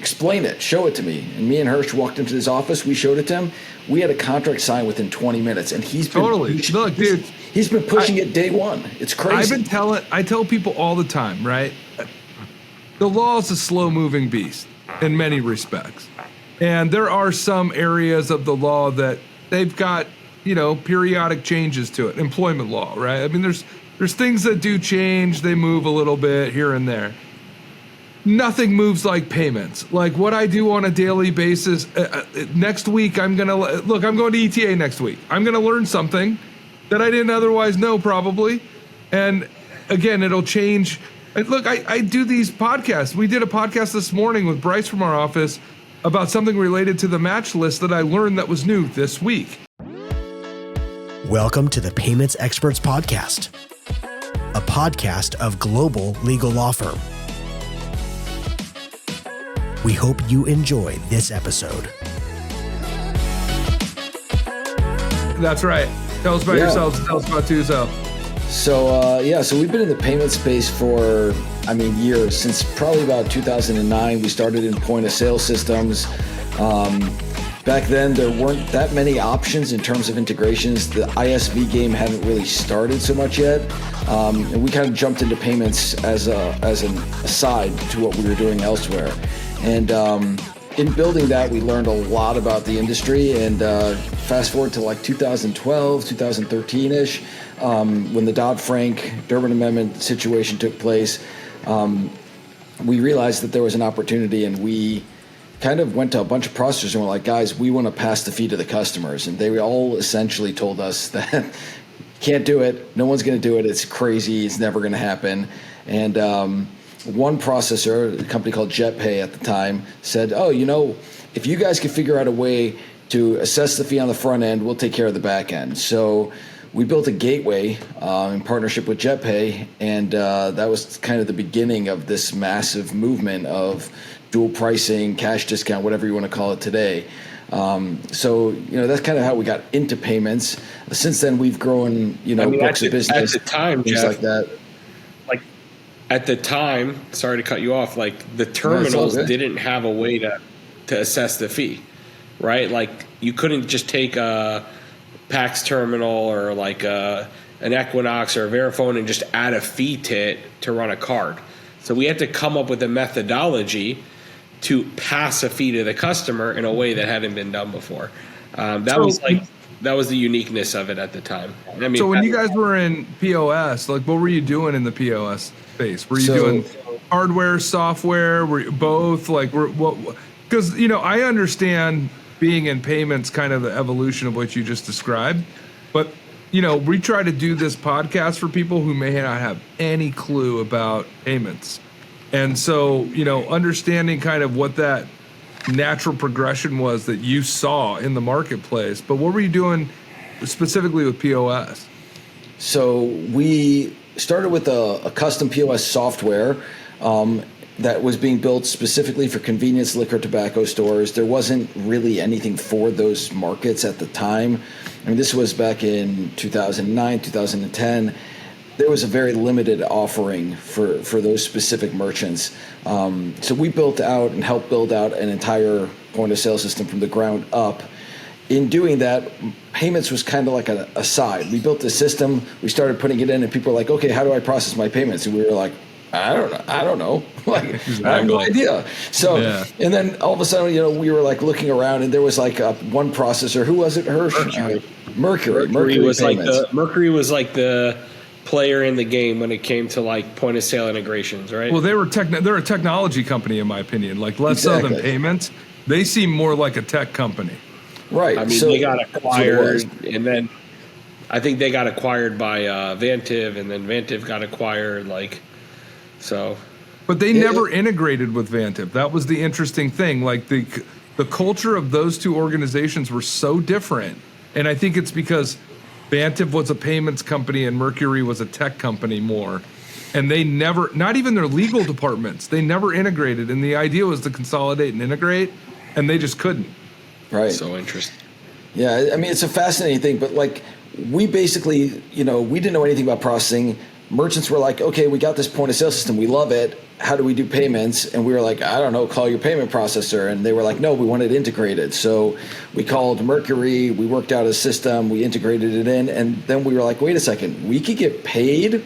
explain it, show it to me. And me and Hirsch walked into his office. We showed it to him. We had a contract signed within 20 minutes, and he's been Look, dude, he's been pushing it day one. It's crazy. I tell people all the time, right? The law is a slow-moving beast in many respects, and there are some areas of the law that they've got, periodic changes to it. Employment law, right? I mean, there's things that do change. They move a little bit here and there. Nothing moves like payments. Like what I do on a daily basis. Next week, I'm going to ETA next week. I'm going to learn something that I didn't otherwise know probably. And again, it'll change. Look, I do these podcasts. We did a podcast this morning with Bryce from our office about something related to the match list that I learned that was new this week. Welcome to the Payments Experts Podcast, a podcast of Global Legal Law Firm. We hope you enjoy this episode. That's right. Tell us about yourselves. Tell us about Tuzo. So we've been in the payment space for, years. Since probably about 2009, we started in point of sale systems. Back then, there weren't that many options in terms of integrations. The ISV game hadn't really started so much yet. And we kind of jumped into payments as an aside to what we were doing elsewhere. And in building that, we learned a lot about the industry. And fast forward to like 2012, 2013-ish, when the Dodd-Frank Durbin Amendment situation took place, we realized that there was an opportunity, and we kind of went to a bunch of processors and were like, guys, we want to pass the fee to the customers. And they all essentially told us that can't do it. No one's going to do it. It's crazy. It's never going to happen. And one processor, a company called JetPay at the time, said, if you guys can figure out a way to assess the fee on the front end, we'll take care of the back end. So we built a gateway in partnership with JetPay, and that was kind of the beginning of this massive movement of dual pricing, cash discount, whatever you want to call it today. So that's kind of how we got into payments. Since then, we've grown, books of business, at the time, things Jeff, like that. At the time, sorry to cut you off, like the terminals didn't have a way to assess the fee, right? Like you couldn't just take a PAX terminal or like an Equinox or a Verifone and just add a fee to it to run a card. So we had to come up with a methodology to pass a fee to the customer in a way that hadn't been done before. That was the uniqueness of it at the time. So when you guys were in POS, like what were you doing in the POS space? Were you doing hardware, software? Were you both? Like, because I understand being in payments, kind of the evolution of what you just described, but we try to do this podcast for people who may not have any clue about payments, and so understanding kind of what that natural progression was that you saw in the marketplace. But what were you doing specifically with POS? So we started with a custom POS software that was being built specifically for convenience liquor tobacco stores. There wasn't really anything for those markets at the time. This was back in 2009, 2010. There was a very limited offering for those specific merchants. So we built out and helped build out an entire point of sale system from the ground up. In doing that, payments was kind of like a side. We built the system, we started putting it in, and people were like, okay, how do I process my payments? And we were like, I don't know. Like, I have no idea. So, And then all of a sudden, we were like looking around, and there was like one processor. Who was it? Hirsch? Mercury. Mercury was payments. Mercury was like the player in the game when it came to like point of sale integrations, right? Well, they're a technology company, in my opinion. Like less so than payments. They seem more like a tech company. Right. They got acquired, and then I think they got acquired by Vantiv, and then Vantiv got acquired, But they never integrated with Vantiv. That was the interesting thing. Like the culture of those two organizations were so different, and I think it's because Vantiv was a payments company and Mercury was a tech company more. And they never, not even their legal departments, they never integrated. And the idea was to consolidate and integrate, and they just couldn't. Right. So interesting. Yeah, it's a fascinating thing, but like we basically, we didn't know anything about processing. merchants were like, okay, we got this point of sale system. We love it. How do we do payments? And we were like, I don't know, call your payment processor. And they were like, no, we want it integrated. So we called Mercury. We worked out a system. We integrated it in. And then we were like, wait a second, we could get paid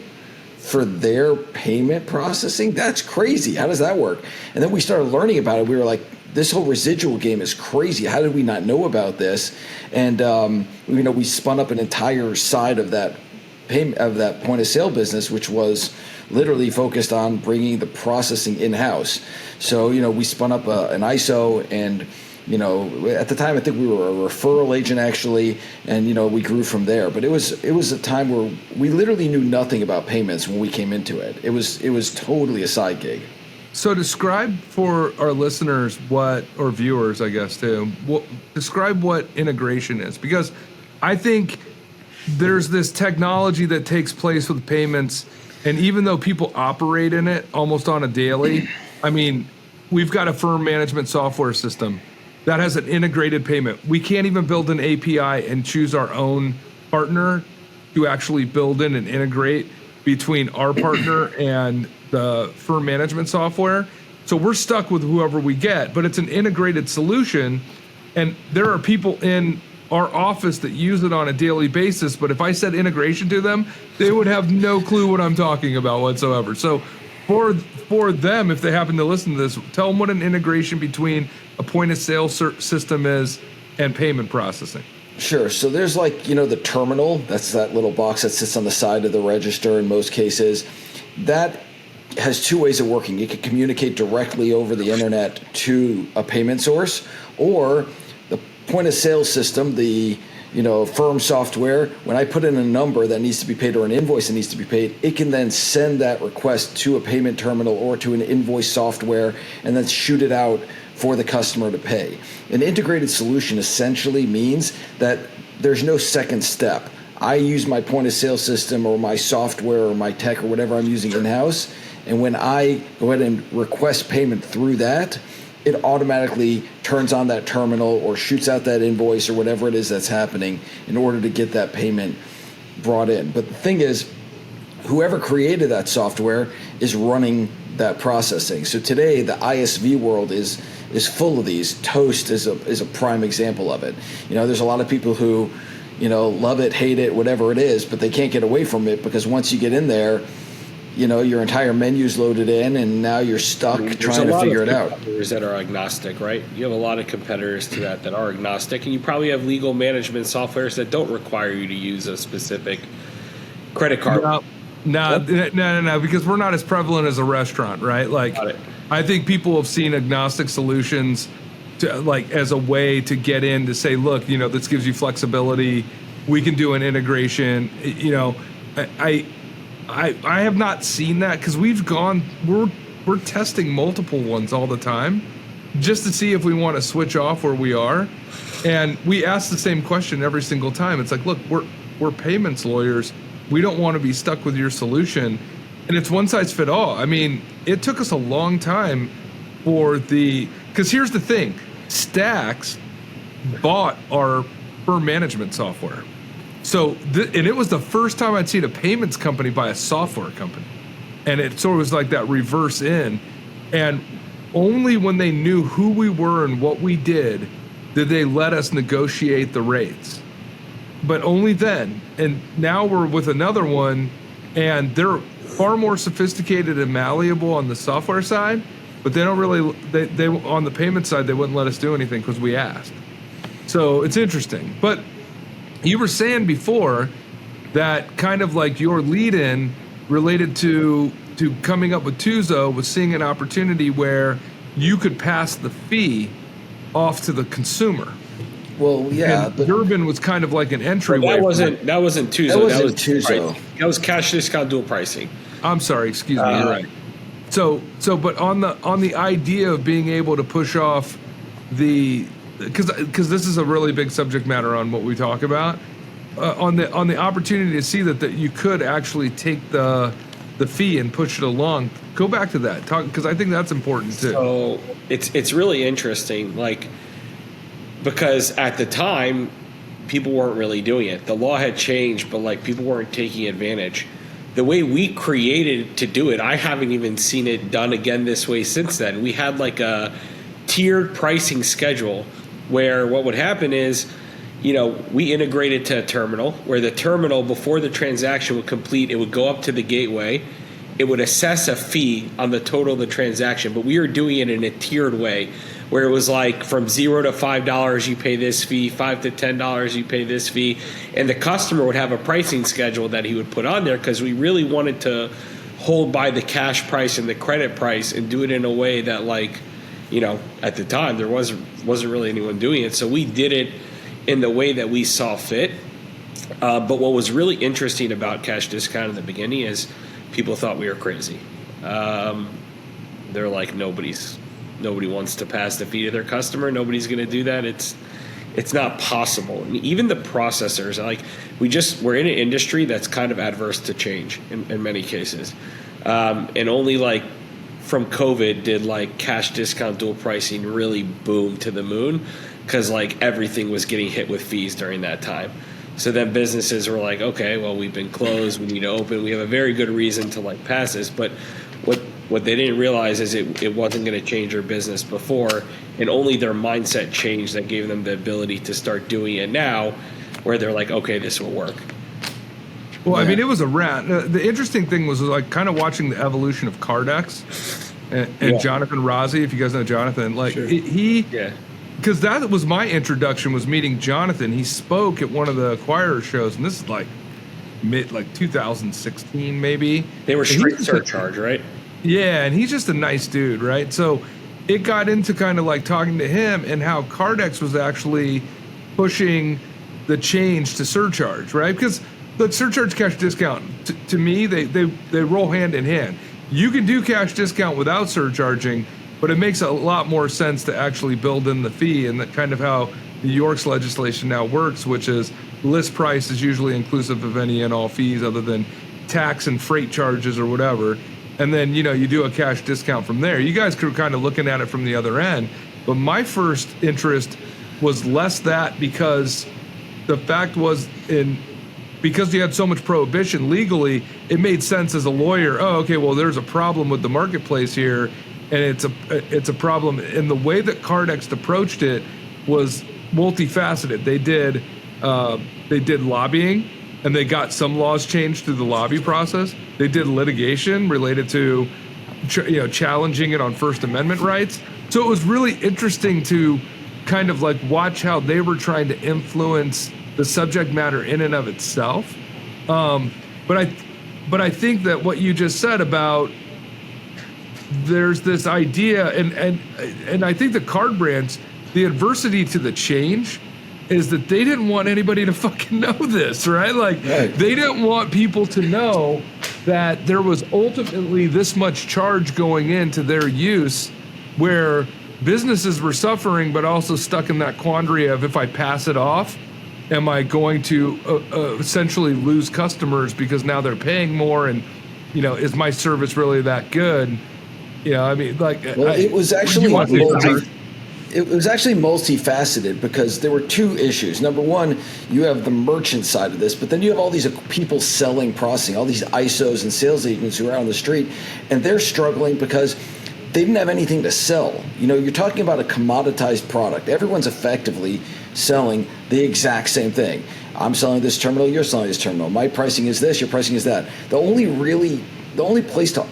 for their payment processing? That's crazy. How does that work? And then we started learning about it. We were like, this whole residual game is crazy. How did we not know about this? And we spun up an entire side of that point of sale business, which was literally focused on bringing the processing in-house. So we spun up an ISO, and at the time I think we were a referral agent actually, and we grew from there. But it was a time where we literally knew nothing about payments when we came into it. It was totally a side gig. So describe for our listeners or viewers, I guess, too, describe what integration is. Because I think there's this technology that takes place with payments, and even though people operate in it almost on a daily, I mean, we've got a firm management software system that has an integrated payment. We can't even build an API and choose our own partner to actually build in and integrate between our partner and the firm management software. So we're stuck with whoever we get, but it's an integrated solution. And there are people in our office that use it on a daily basis, but if I said integration to them, they would have no clue what I'm talking about whatsoever. So for them, if they happen to listen to this, tell them what an integration between a point of sale system is and payment processing. Sure. So there's the terminal. That's that little box that sits on the side of the register in most cases. That has two ways of working. You can communicate directly over the internet to a payment source, or the point of sale system, the firm software, when I put in a number that needs to be paid or an invoice that needs to be paid, it can then send that request to a payment terminal or to an invoice software and then shoot it out for the customer to pay. An integrated solution essentially means that there's no second step. I use my point of sale system or my software or my tech or whatever I'm using in-house, and when I go ahead and request payment through that, it automatically turns on that terminal or shoots out that invoice or whatever it is that's happening in order to get that payment brought in. But the thing is, whoever created that software is running that processing. So today, the ISV world is full of these. Toast is a prime example of it. There's a lot of people who, love it, hate it, whatever it is, but they can't get away from it because once you get in there, your entire menu's loaded in, and now you're stuck trying to figure it out. Competitors that are agnostic, right? You have a lot of competitors to that are agnostic, and you probably have legal management softwares that don't require you to use a specific credit card. No, because we're not as prevalent as a restaurant, right? I think people have seen agnostic solutions as a way to get in to say, look, this gives you flexibility. We can do an integration. I have not seen that because we're testing multiple ones all the time just to see if we want to switch off where we are. And we ask the same question every single time. It's like, look, we're payments lawyers. We don't want to be stuck with your solution. And it's one size fit all. I mean, it took us a long time because here's the thing, Stacks bought our firm management software. So, and it was the first time I'd seen a payments company buy a software company. And it sort of was like that reverse in. And only when they knew who we were and what we did they let us negotiate the rates. But only then. And now we're with another one, and they're far more sophisticated and malleable on the software side, but they don't really, they on the payment side, they wouldn't let us do anything because we asked. So it's interesting. But you were saying before that kind of like your lead-in related to coming up with Tuzo was seeing an opportunity where you could pass the fee off to the consumer. Well, yeah, but Durbin was kind of like an entryway. That wasn't Tuzo. That was Tuzo. That was cash discount dual pricing. I'm sorry, excuse me. You're right. So, but on the idea of being able to push off because this is a really big subject matter on what we talk about, on the opportunity to see that you could actually take the fee and push it along. Go back to that, because I think that's important too. So it's really interesting, because at the time people weren't really doing it. The law had changed, but people weren't taking advantage. the way we created to do it, I haven't even seen it done again this way since then. We had like a tiered pricing schedule where what would happen is, we integrated to a terminal where the terminal, before the transaction would complete, it would go up to the gateway. It would assess a fee on the total of the transaction, but we were doing it in a tiered way where it was like from $0 to $5, you pay this fee, $5 to $10, you pay this fee. And the customer would have a pricing schedule that he would put on there because we really wanted to hold by the cash price and the credit price and do it in a way that, like, at the time there wasn't really anyone doing it. So we did it in the way that we saw fit. But what was really interesting about cash discount in the beginning is people thought we were crazy. They're like, nobody wants to pass the fee to their customer. Nobody's going to do that. It's not possible. And even the processors, like, we're in an industry that's kind of adverse to change in many cases. And only like from COVID did like cash discount dual pricing really boom to the moon, because like everything was getting hit with fees during that time. So then businesses were like, okay, well, we've been closed, we need to open, we have a very good reason to like pass this. But what they didn't realize is it wasn't going to change their business before, and only their mindset changed that gave them the ability to start doing it now, where they're like, okay, this will work. Well, I mean, it was a rat. The interesting thing was like kind of watching the evolution of Cardex and Jonathan Rossi, if you guys know Jonathan. Like, sure. Because that was my introduction, was meeting Jonathan. He spoke at one of the acquirer shows, and this is like mid 2016 maybe. They were straight surcharge, right? Yeah, and he's just a nice dude, right? So it got into kind of like talking to him and how Cardex was actually pushing the change to surcharge, right? Because the surcharge cash discount, to me, they roll hand in hand. You can do cash discount without surcharging, but it makes a lot more sense to actually build in the fee, and that kind of how New York's legislation now works, which is list price is usually inclusive of any and all fees other than tax and freight charges or whatever. And then, you do a cash discount from there. You guys were kind of looking at it from the other end. But my first interest was less that, because the fact was, because you had so much prohibition legally, it made sense as a lawyer. Oh, okay, well, there's a problem with the marketplace here, and it's a problem. And the way that Cardex approached it was multifaceted. They did lobbying, and they got some laws changed through the lobby process. They did litigation related to, challenging it on First Amendment rights. So it was really interesting to kind of like watch how they were trying to influence the subject matter in and of itself. But I think that what you just said about there's this idea, and I think the card brands, the adversity to the change is that they didn't want anybody to fucking know this, right? Like, they didn't want people to know that there was ultimately this much charge going into their use, where businesses were suffering, but also stuck in that quandary of, if I pass it off, am I going to essentially lose customers because now they're paying more, and is my service really that good? I mean, like, it was actually multifaceted, because there were two issues. Number one, you have the merchant side of this, but then you have all these people selling processing, all these ISOs and sales agents who are out on the street, and they're struggling because they didn't have anything to sell. You're talking about a commoditized product. Everyone's effectively selling the exact same thing. I'm selling this terminal, you're selling this terminal. My pricing is this, your pricing is that. The only place to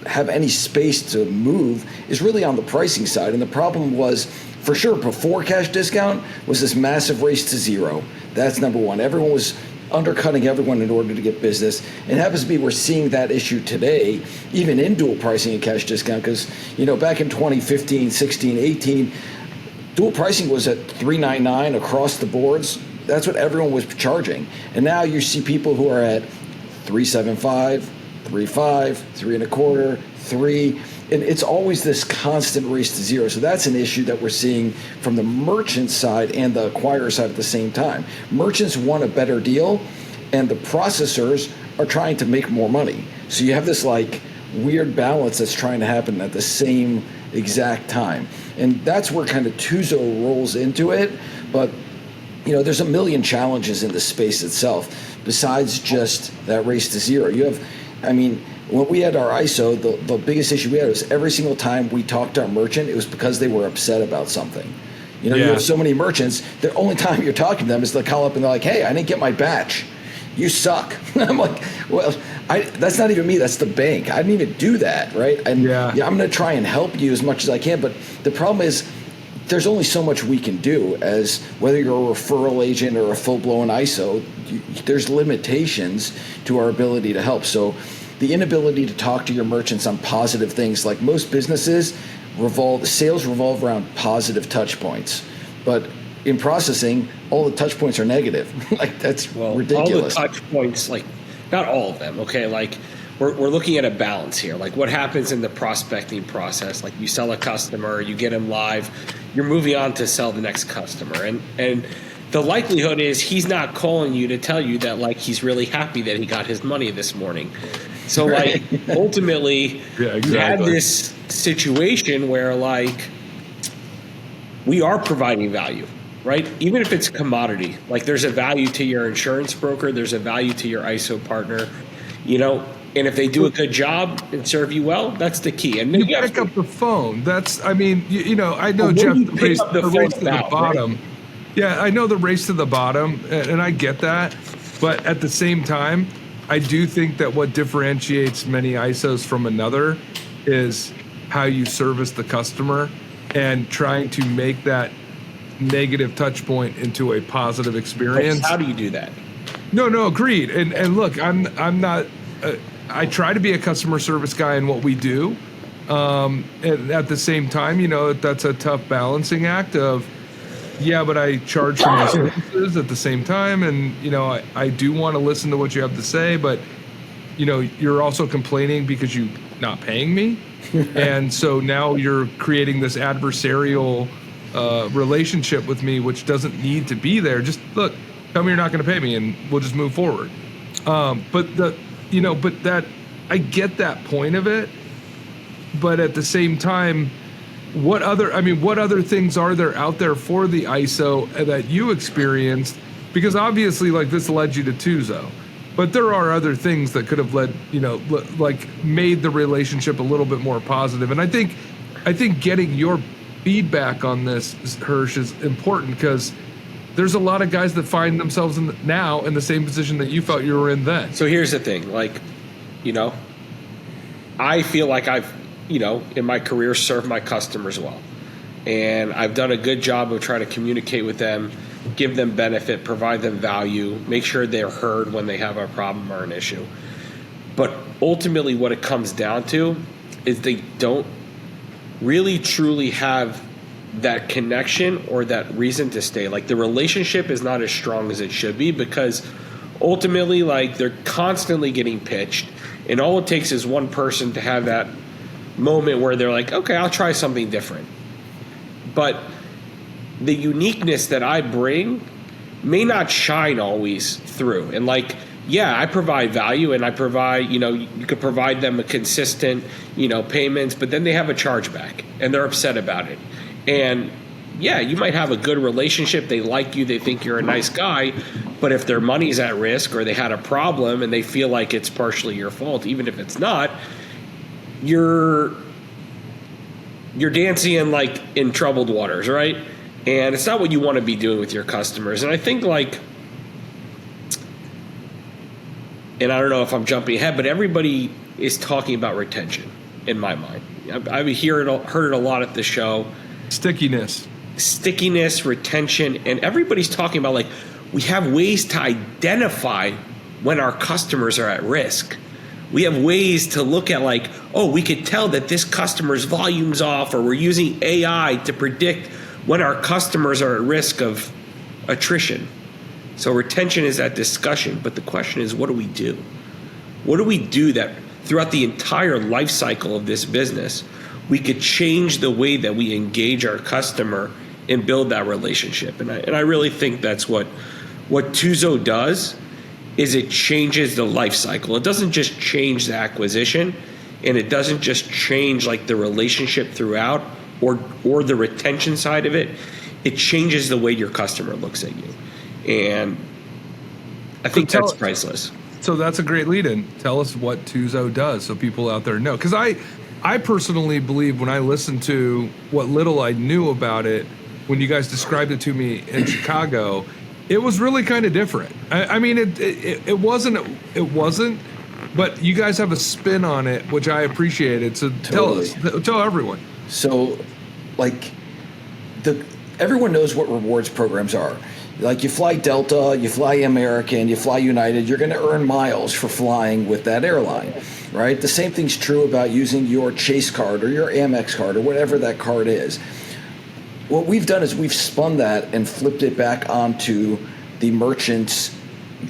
have any space to move is really on the pricing side. And the problem was, for sure, before cash discount, was this massive race to zero. That's number one. Everyone was undercutting everyone in order to get business. It happens to be we're seeing that issue today, even in dual pricing and cash discount, because back in 2015, 16, 18, dual pricing was at $3.99 across the boards. That's what everyone was charging. And now you see people who are at $3.75, $3.5, $3.25, $3, and it's always this constant race to zero. So that's an issue that we're seeing from the merchant side and the acquirer side at the same time. Merchants want a better deal, and the processors are trying to make more money. So you have this like weird balance that's trying to happen at the same exact time. And that's where kind of Tuzo rolls into it. But there's a million challenges in the space itself besides just that race to zero. When we had our ISO, the biggest issue we had was every single time we talked to our merchant, it was because they were upset about something. You have so many merchants, the only time you're talking to them is they'll call up and they're like, hey, I didn't get my batch. You suck. I'm like, well, that's not even me. That's the bank. I didn't even do that, right? And I'm going to try and help you as much as I can. But the problem is there's only so much we can do as whether you're a referral agent or a full-blown ISO. There's limitations to our ability to help. So the inability to talk to your merchants on positive things, like most businesses, sales revolve around positive touch points. But in processing, all the touch points are negative. Like, that's ridiculous. All the touch points, like, not all of them, okay? Like, we're looking at a balance here. Like, what happens in the prospecting process? Like, you sell a customer, you get him live, you're moving on to sell the next customer. And the likelihood is he's not calling you to tell you that, like, he's really happy that he got his money this morning. So, like, ultimately, you had this situation where, like, we are providing value. Right? Even if it's commodity, like there's a value to your insurance broker, there's a value to your ISO partner, and if they do a good job and serve you well, that's the key. And you pick up the phone. That's, I know, Jeff, the race to the bottom. Right? Yeah, I know the race to the bottom, and I get that. But at the same time, I do think that what differentiates many ISOs from another is how you service the customer and trying to make that negative touch point into a positive experience. How do you do that? No, agreed. And look, I'm not. I try to be a customer service guy in what we do, and at the same time, that's a tough balancing act of, but I charge for my services at the same time, and I do want to listen to what you have to say, but you're also complaining because you're not paying me, and so now you're creating this adversarial relationship with me, which doesn't need to be there. Just look, tell me you're not going to pay me, and we'll just move forward. But that I get that point of it. But at the same time, what other things are there out there for the ISO that you experienced? Because obviously, like, this led you to Tuzo, but there are other things that could have led, made the relationship a little bit more positive. And I think getting your feedback on this, Hirsch, is important because there's a lot of guys that find themselves now in the same position that you felt you were in then. So here's the thing, I feel like I've, in my career, served my customers well. And I've done a good job of trying to communicate with them, give them benefit, provide them value, make sure they're heard when they have a problem or an issue. But ultimately what it comes down to is they don't really truly have that connection or that reason to stay. Like, the relationship is not as strong as it should be because ultimately, like, they're constantly getting pitched, and all it takes is one person to have that moment where they're like, okay, I'll try something different. But the uniqueness that I bring may not shine always through. And like, I provide value, and I provide, you could provide them a consistent, payments, but then they have a chargeback and they're upset about it. And you might have a good relationship. They like you. They think you're a nice guy. But if their money's at risk or they had a problem and they feel like it's partially your fault, even if it's not, you're dancing in troubled waters, right? And it's not what you want to be doing with your customers. And I think and I don't know if I'm jumping ahead, but everybody is talking about retention in my mind. I've heard it a lot at the show. Stickiness, retention, and everybody's talking about we have ways to identify when our customers are at risk. We have ways to look at we could tell that this customer's volume's off, or we're using AI to predict when our customers are at risk of attrition. So retention is that discussion, but the question is, what do we do? What do we do that throughout the entire life cycle of this business, we could change the way that we engage our customer and build that relationship? And I really think that's what Tuzo does, is it changes the life cycle. It doesn't just change the acquisition, and it doesn't just change the relationship throughout or the retention side of it. It changes the way your customer looks at you. And I think that's priceless. So that's a great lead-in. Tell us what Tuzo does so people out there know. Because I personally believe when I listened to what little I knew about it, when you guys described it to me in Chicago, it was really kind of different. I mean, it wasn't, but you guys have a spin on it, which I appreciated. So tell everyone. So, like, everyone knows what rewards programs are. Like, you fly Delta, you fly American, you fly United, you're going to earn miles for flying with that airline, right? The same thing's true about using your Chase card or your Amex card or whatever that card is. What we've done is we've spun that and flipped it back onto the merchants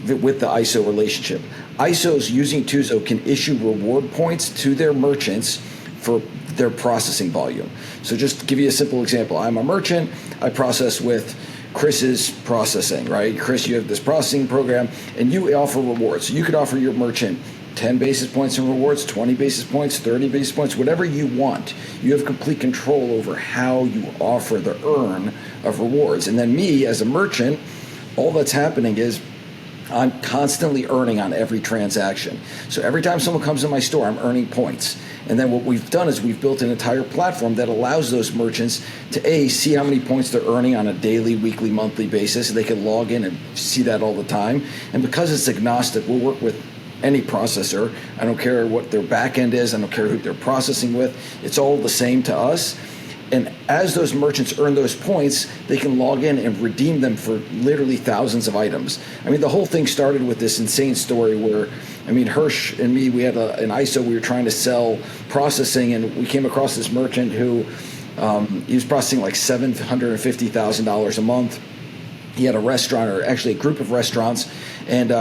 with the ISO relationship. ISOs using Tuzo can issue reward points to their merchants for their processing volume. So just to give you a simple example, I'm a merchant, I process with Chris's processing, right? Chris, you have this processing program and you offer rewards. So you could offer your merchant 10 basis points in rewards, 20 basis points, 30 basis points, whatever you want. You have complete control over how you offer the earn of rewards. And then me as a merchant, all that's happening is I'm constantly earning on every transaction. So every time someone comes in my store, I'm earning points. And then what we've done is we've built an entire platform that allows those merchants to see how many points they're earning on a daily, weekly, monthly basis. They can log in and see that all the time. And because it's agnostic, we'll work with any processor. I don't care what their back end is. I don't care who they're processing with. It's all the same to us. And as those merchants earn those points, they can log in and redeem them for literally thousands of items. I mean, the whole thing started with this insane story where, I mean, Hirsch and me, we had an ISO, we were trying to sell processing, and we came across this merchant who, he was processing like $750,000 a month. He had a restaurant, or actually a group of restaurants, and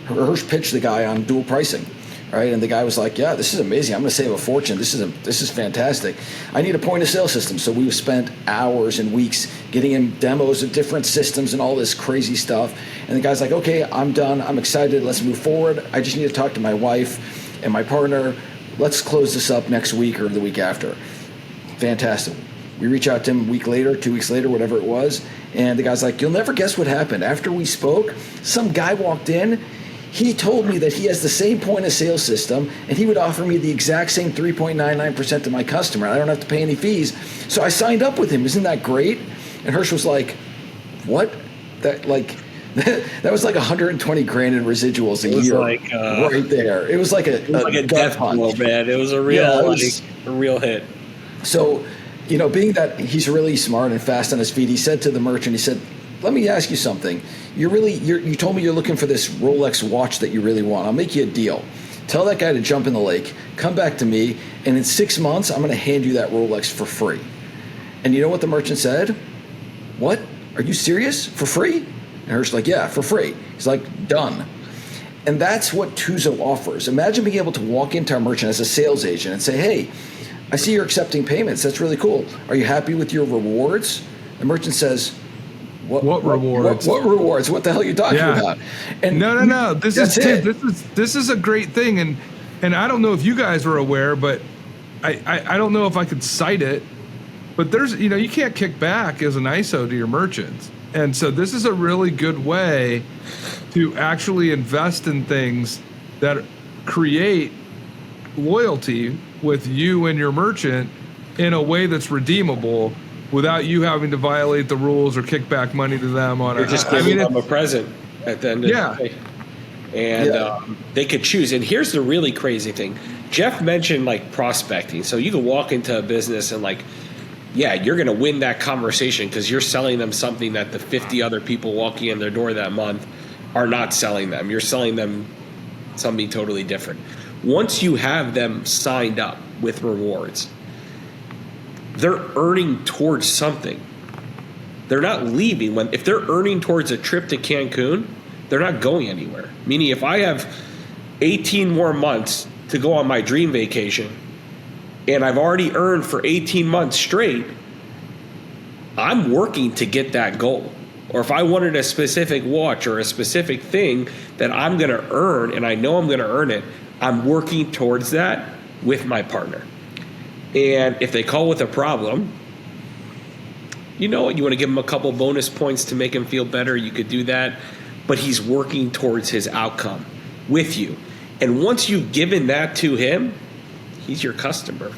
Hirsch pitched the guy on dual pricing. Right, and the guy was like, "Yeah, this is amazing. I'm going to save a fortune. This is fantastic. I need a point of sale system." So we spent hours and weeks getting him demos of different systems and all this crazy stuff. And the guy's like, "Okay, I'm done. I'm excited. Let's move forward. I just need to talk to my wife and my partner. Let's close this up next week or the week after." Fantastic. We reach out to him a week later, 2 weeks later, whatever it was, and the guy's like, "You'll never guess what happened. After we spoke, some guy walked in. He told me that he has the same point of sale system and he would offer me the exact same 3.99% to my customer. I don't have to pay any fees." So I signed up with him. Isn't that great? And Hirsch was like, "What? That was like 120 grand in residuals a year, like, right there." It was like a death blow, man. It was a real a real hit. So, being that he's really smart and fast on his feet, he said to the merchant, he said, "Let me ask you something. You told me you're looking for this Rolex watch that you really want. I'll make you a deal. Tell that guy to jump in the lake, come back to me, and in 6 months, I'm going to hand you that Rolex for free." And you know what the merchant said? "What? Are you serious? For free?" And Hirsch's like, "Yeah, for free." He's like, "Done." And that's what Tuzo offers. Imagine being able to walk into a merchant as a sales agent and say, "Hey, I see you're accepting payments. That's really cool. Are you happy with your rewards?" The merchant says, What rewards? What rewards? What the hell are you talking about? And no. This is a great thing, and I don't know if you guys were aware, but I don't know if I could cite it, but there's you can't kick back as an ISO to your merchants, and so this is a really good way to actually invest in things that create loyalty with you and your merchant in a way that's redeemable, without you having to violate the rules or kick back money to them on You're just giving them a present at the end of the day. And they could choose. And here's the really crazy thing. Jeff mentioned like prospecting. So you can walk into a business and you're going to win that conversation because you're selling them something that the 50 other people walking in their door that month are not selling them. You're selling them something totally different. Once you have them signed up with rewards, they're earning towards something. They're not leaving. If they're earning towards a trip to Cancun, they're not going anywhere. Meaning if I have 18 more months to go on my dream vacation and I've already earned for 18 months straight, I'm working to get that goal. Or if I wanted a specific watch or a specific thing that I'm going to earn and I know I'm going to earn it, I'm working towards that with my partner. And if they call with a problem, you know what, you want to give him a couple bonus points to make him feel better, you could do that. But he's working towards his outcome with you. And once you've given that to him, he's your customer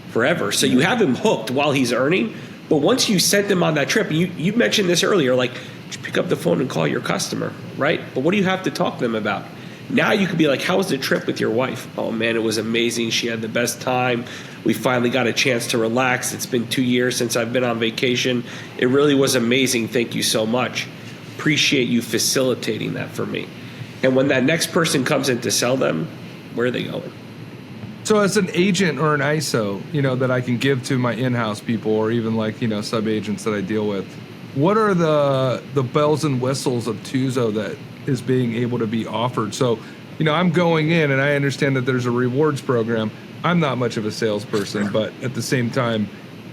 forever. So you have him hooked while he's earning. But once you sent him on that trip, you mentioned this earlier, like, pick up the phone and call your customer, right? But what do you have to talk to them about? Now you could be like, how was the trip with your wife? Oh, man, it was amazing. She had the best time. We finally got a chance to relax. It's been 2 years since I've been on vacation. It really was amazing. Thank you so much. Appreciate you facilitating that for me. And when that next person comes in to sell them, where are they going? So as an agent or an ISO, that I can give to my in-house people or even like, sub-agents that I deal with, what are the bells and whistles of Tuzo that is being able to be offered? So, I'm going in and I understand that there's a rewards program. I'm not much of a salesperson, but at the same time,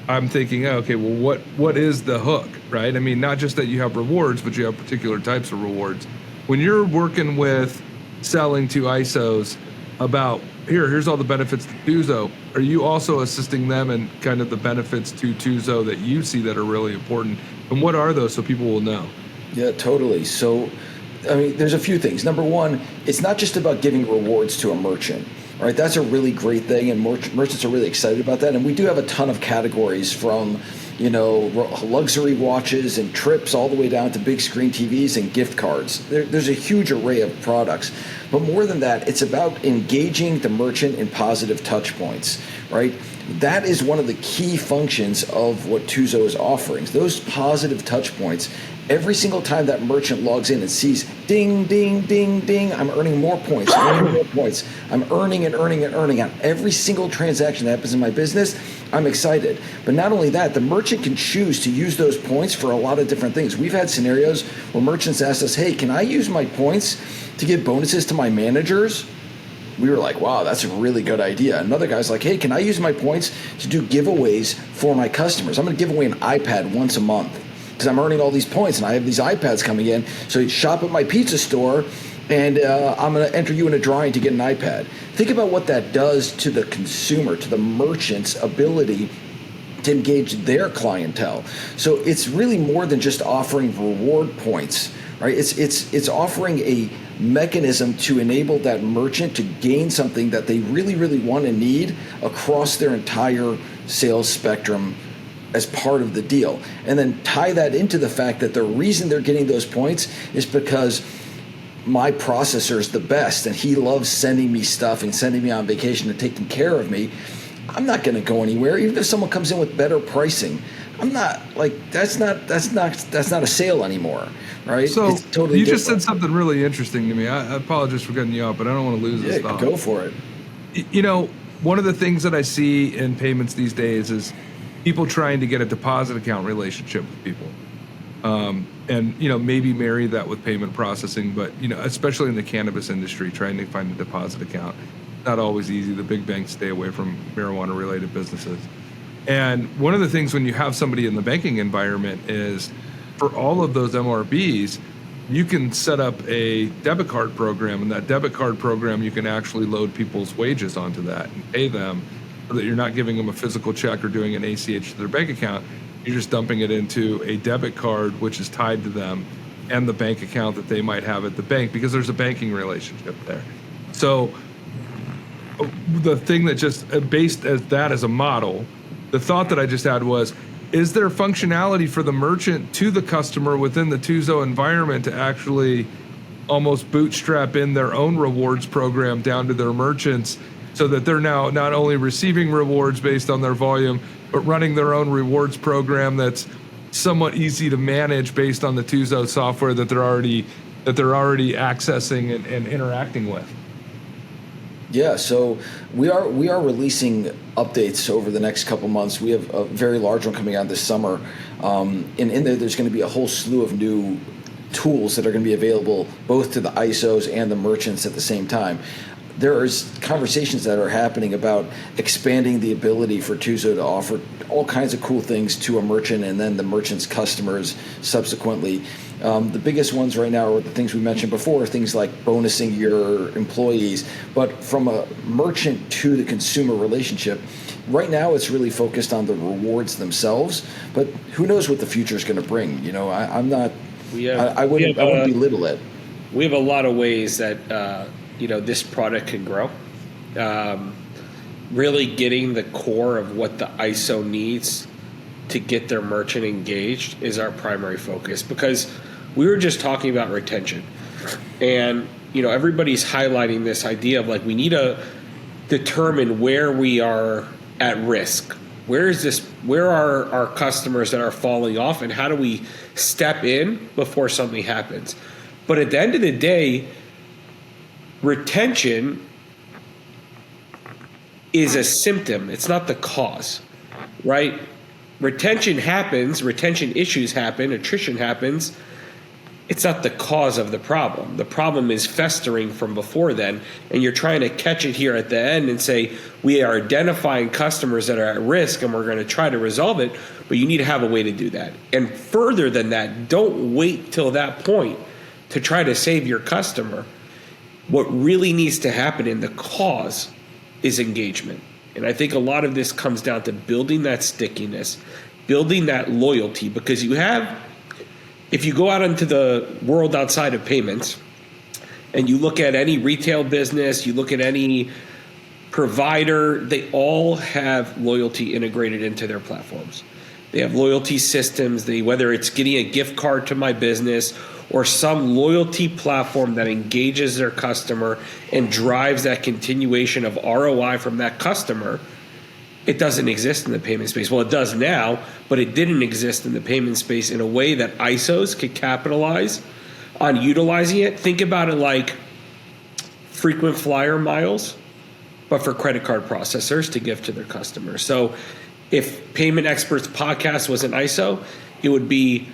I'm thinking, okay, well, what is the hook, right? I mean, not just that you have rewards, but you have particular types of rewards. When you're working with selling to ISOs about, here's all the benefits to Tuzo, are you also assisting them in kind of the benefits to Tuzo that you see that are really important? And what are those so people will know? Yeah, totally. So, I mean, there's a few things. Number one, it's not just about giving rewards to a merchant. All right, that's a really great thing, and merchants are really excited about that. And we do have a ton of categories from, luxury watches and trips all the way down to big screen TVs and gift cards. There's a huge array of products. But more than that, it's about engaging the merchant in positive touch points, right? That is one of the key functions of what Tuzo is offering. Those positive touch points. Every single time that merchant logs in and sees ding, ding, ding, ding, I'm earning more points, earning more points. I'm earning and earning and earning on every single transaction that happens in my business. I'm excited. But not only that, the merchant can choose to use those points for a lot of different things. We've had scenarios where merchants asked us, hey, can I use my points to give bonuses to my managers? We were like, wow, that's a really good idea. Another guy's like, hey, can I use my points to do giveaways for my customers? I'm going to give away an iPad once a month because I'm earning all these points and I have these iPads coming in. So you shop at my pizza store and I'm going to enter you in a drawing to get an iPad. Think about what that does to the consumer, to the merchant's ability to engage their clientele. So it's really more than just offering reward points, right? It's offering a mechanism to enable that merchant to gain something that they really, really want and need across their entire sales spectrum as part of the deal. And then tie that into the fact that the reason they're getting those points is because my processor is the best and he loves sending me stuff and sending me on vacation and taking care of me. I'm not going to go anywhere. Even if someone comes in with better pricing, I'm not like, that's not a sale anymore, right? So it's totally you different. just said something really interesting to me. I apologize for cutting you off, but I don't want to lose this thought. Go for it. One of the things that I see in payments these days is people trying to get a deposit account relationship with people. And maybe marry that with payment processing, but especially in the cannabis industry, trying to find a deposit account, not always easy. The big banks stay away from marijuana related businesses. And one of the things when you have somebody in the banking environment is for all of those MRBs, you can set up a debit card program, and that debit card program, you can actually load people's wages onto that and pay them so that you're not giving them a physical check or doing an ACH to their bank account. You're just dumping it into a debit card, which is tied to them and the bank account that they might have at the bank because there's a banking relationship there. So the thing that just based as that as a model, the thought that I just had was, is there functionality for the merchant to the customer within the Tuzo environment to actually almost bootstrap in their own rewards program down to their merchants so that they're now not only receiving rewards based on their volume, but running their own rewards program that's somewhat easy to manage based on the Tuzo software that they're already accessing and interacting with? Yeah, so we are releasing updates over the next couple months. We have a very large one coming out this summer, and in there's going to be a whole slew of new tools that are going to be available both to the ISOs and the merchants at the same time. there's conversations that are happening about expanding the ability for Tuzo to offer all kinds of cool things to a merchant and then the merchant's customers subsequently. The biggest ones right now are the things we mentioned before, things like bonusing your employees. But from a merchant to the consumer relationship, right now it's really focused on the rewards themselves. But who knows what the future is going to bring? You know, I wouldn't belittle it. We have a lot of ways that this product can grow. Really getting the core of what the ISO needs to get their merchant engaged is our primary focus, because we were just talking about retention, and everybody's highlighting this idea of like, we need to determine where we are at risk. Where are our customers that are falling off, and how do we step in before something happens? But at the end of the day, retention is a symptom. It's not the cause, right? Retention happens, retention issues happen, attrition happens. It's not the cause of the problem. The problem is festering from before then, and you're trying to catch it here at the end and say, we are identifying customers that are at risk and we're going to try to resolve it, but you need to have a way to do that. And further than that, don't wait till that point to try to save your customer. What really needs to happen in the cause is engagement. And I think a lot of this comes down to building that stickiness, building that loyalty, because if you go out into the world outside of payments and you look at any retail business, you look at any provider, they all have loyalty integrated into their platforms. They have loyalty systems, whether it's getting a gift card to my business or some loyalty platform that engages their customer and drives that continuation of ROI from that customer. It doesn't exist in the payment space. Well, it does now, but it didn't exist in the payment space in a way that ISOs could capitalize on utilizing it. Think about it like frequent flyer miles, but for credit card processors to give to their customers. So if Payment Experts Podcast was an ISO, it would be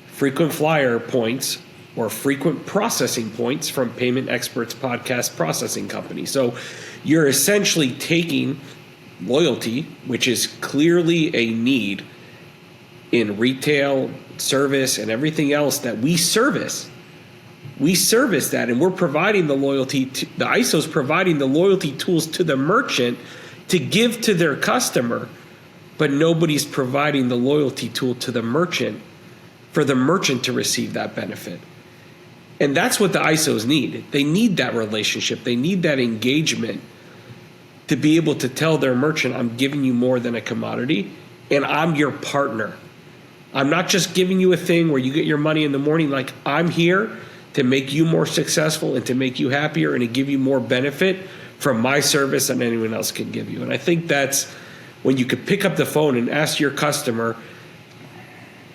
frequent flyer points or frequent processing points from Payment Experts Podcast Processing Company. So you're essentially taking loyalty, which is clearly a need in retail, service, and everything else that we service. We service that, and we're providing the loyalty to the ISO's providing the loyalty tools to the merchant to give to their customer, but nobody's providing the loyalty tool to the merchant for the merchant to receive that benefit. And that's what the ISOs need. They need that relationship. They need that engagement to be able to tell their merchant, I'm giving you more than a commodity, and I'm your partner. I'm not just giving you a thing where you get your money in the morning. Like, I'm here to make you more successful and to make you happier and to give you more benefit from my service than anyone else can give you. And I think that's when you could pick up the phone and ask your customer,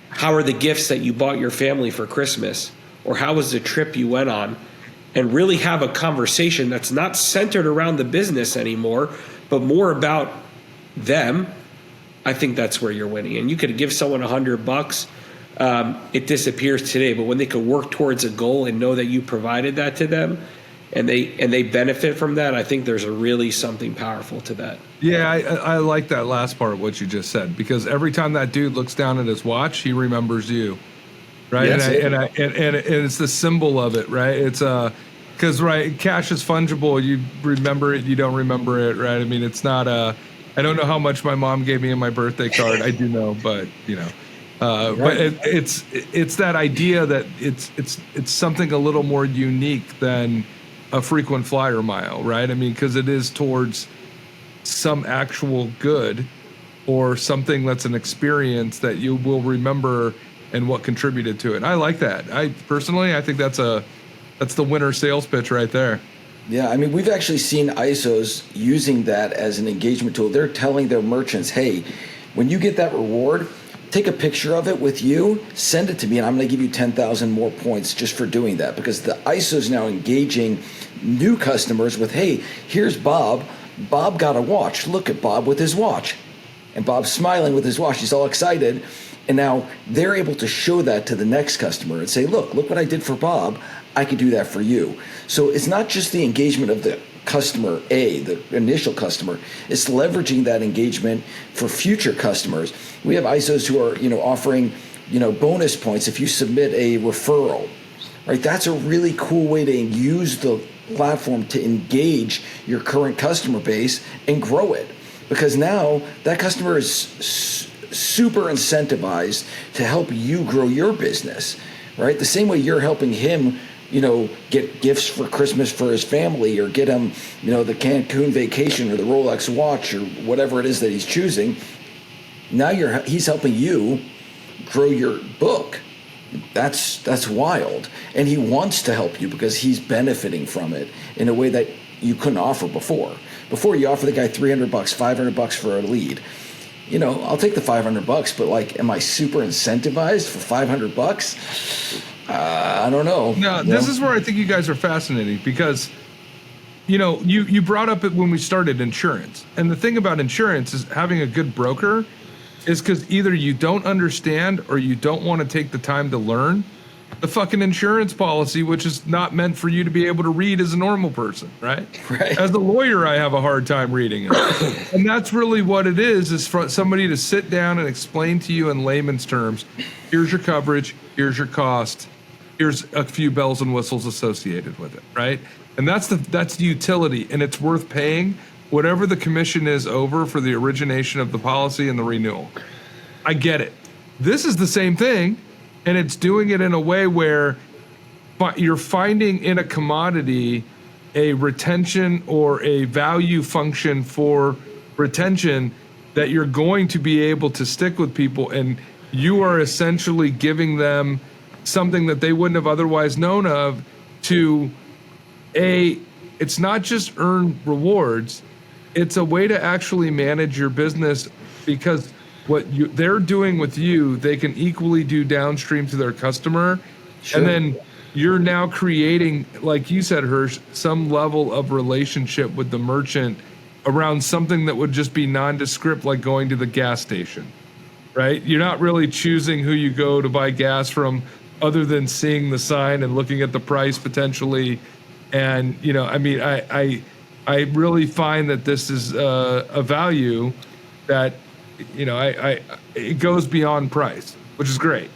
how are the gifts that you bought your family for Christmas? Or how was the trip you went on? And really have a conversation that's not centered around the business anymore, but more about them. I think that's where you're winning. And you could give someone $100, it disappears today. But when they could work towards a goal and know that you provided that to them, and they benefit from that, I think there's really something powerful to that. Yeah, I like that last part of what you just said, because every time that dude looks down at his watch, he remembers you. Right. Yeah, and it's the symbol of it. Right. It's because cash is fungible. You remember it. You don't remember it. Right. I mean, it's not I don't know how much my mom gave me in my birthday card. I do know, but but it's that idea that it's something a little more unique than a frequent flyer mile. Right. I mean, because it is towards some actual good or something that's an experience that you will remember and what contributed to it. I like that. I think that's the winner sales pitch right there. Yeah, I mean, we've actually seen ISOs using that as an engagement tool. They're telling their merchants, hey, when you get that reward, take a picture of it with you, send it to me, and I'm going to give you 10,000 more points just for doing that. Because the ISO's now engaging new customers with, hey, here's Bob. Bob got a watch. Look at Bob with his watch. And Bob's smiling with his watch. He's all excited. And now they're able to show that to the next customer and say, look what I did for Bob. I could do that for you. So it's not just the engagement of the customer A, the initial customer. It's leveraging that engagement for future customers. We have ISOs who are, offering, bonus points if you submit a referral, right? That's a really cool way to use the platform to engage your current customer base and grow it, because now that customer is super incentivized to help you grow your business, right? The same way you're helping him, get gifts for Christmas for his family, or get him, the Cancun vacation or the Rolex watch or whatever it is that he's choosing. Now he's helping you grow your book. That's wild. And he wants to help you because he's benefiting from it in a way that you couldn't offer before. Before, you offer the guy $300, $500 for a lead. I'll take the $500, but am I super incentivized for $500? I don't know. No, this is where I think you guys are fascinating, because, you brought up it when we started insurance. And the thing about insurance is having a good broker is because either you don't understand or you don't want to take the time to learn the fucking insurance policy, which is not meant for you to be able to read as a normal person, right? Right. As a lawyer, I have a hard time reading it. And that's really what it is for somebody to sit down and explain to you in layman's terms, here's your coverage, here's your cost, here's a few bells and whistles associated with it, right? And that's the utility, and it's worth paying whatever the commission is over for the origination of the policy and the renewal. I get it. This is the same thing, and it's doing it in a way where you're finding in a commodity a retention or a value function for retention that you're going to be able to stick with people, and you are essentially giving them something that they wouldn't have otherwise known of. It's not just earn rewards, it's a way to actually manage your business, because what they're doing with you, they can equally do downstream to their customer. Sure. And then you're now creating, like you said, Hirsch, some level of relationship with the merchant around something that would just be nondescript, like going to the gas station, right? You're not really choosing who you go to buy gas from, other than seeing the sign and looking at the price potentially. And, I really find that this is a value that, it goes beyond price, which is great.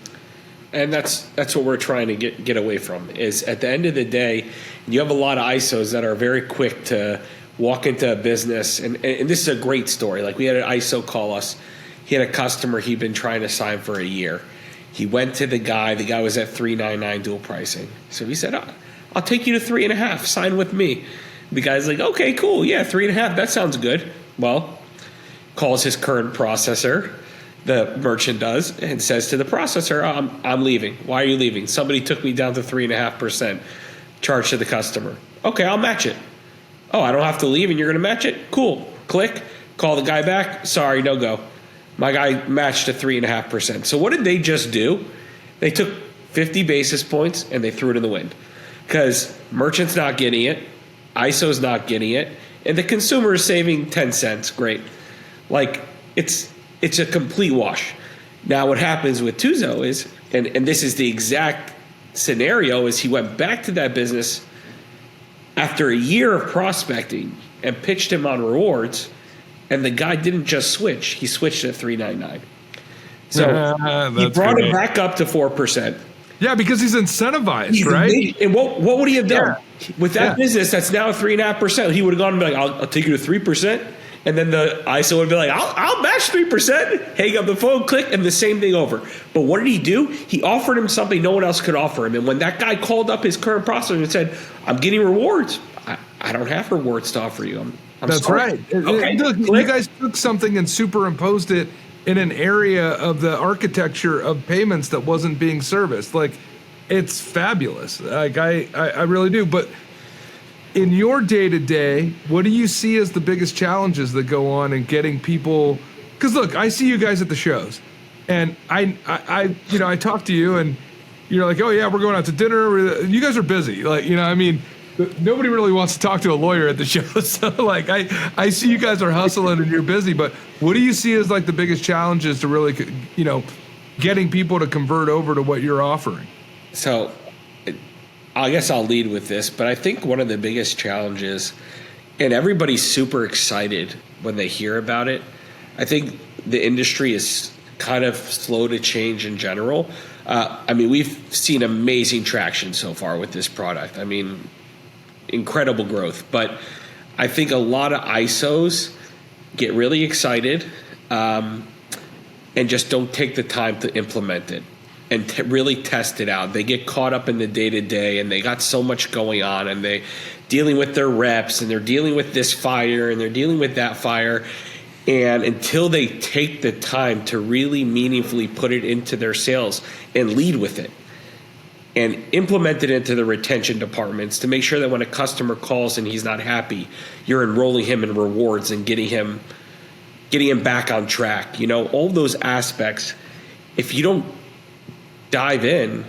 And that's what we're trying to get away from, is at the end of the day, you have a lot of ISOs that are very quick to walk into a business. And this is a great story. Like, we had an ISO call us. He had a customer he'd been trying to sign for a year. He went to the guy was at $399 dual pricing. So he said, I'll take you to 3.5, sign with me. The guy's like, okay, cool. Yeah, 3.5, that sounds good. Well, calls his current processor, the merchant does, and says to the processor, I'm leaving. Why are you leaving? Somebody took me down to 3.5% charge to the customer. Okay, I'll match it. Oh, I don't have to leave and you're going to match it? Cool. Click, call the guy back. Sorry, no go. My guy matched to 3.5%. So what did they just do? They took 50 basis points and they threw it in the wind, because merchant's not getting it, ISO's not getting it, and the consumer is saving 10 cents. Great. Like, it's a complete wash. Now what happens with Tuzo is, and this is the exact scenario, is he went back to that business after a year of prospecting and pitched him on rewards, and the guy didn't just switch, he switched to $399. So he brought him back up to 4%. Yeah, because he's incentivized, right? And what would he have done with that business that's now 3.5%? He would have gone and be like, I'll take you to 3%. And then the ISO would be like, I'll match 3%. Hang up the phone, click, and the same thing over. But what did he do? He offered him something no one else could offer him. And when that guy called up his current processor and said, I'm getting rewards, I don't have rewards to offer you. I'm That's sorry. right. Okay, you guys took something and superimposed it in an area of the architecture of payments that wasn't being serviced. Like, it's fabulous. Like, I really do. But in your day-to-day, what do you see as the biggest challenges that go on in getting people? Because look, I see you guys at the shows, and I talk to you, and you're like, oh yeah, we're going out to dinner. You guys are busy, nobody really wants to talk to a lawyer at the show. So like, I see you guys are hustling and you're busy, but what do you see as like the biggest challenges to really, getting people to convert over to what you're offering? So I guess I'll lead with this, but I think one of the biggest challenges and everybody's super excited when they hear about it. I think the industry is kind of slow to change in general. I mean, we've seen amazing traction so far with this product. I mean, incredible growth. But I think a lot of ISOs get really excited and just don't take the time to implement it and really test it out. They get caught up in the day-to-day, and they got so much going on, and they dealing with their reps, and they're dealing with this fire, and they're dealing with that fire. And until they take the time to really meaningfully put it into their sales and lead with it and implement it into the retention departments to make sure that when a customer calls and he's not happy, you're enrolling him in rewards and getting him back on track. You know, all those aspects, if you don't dive in,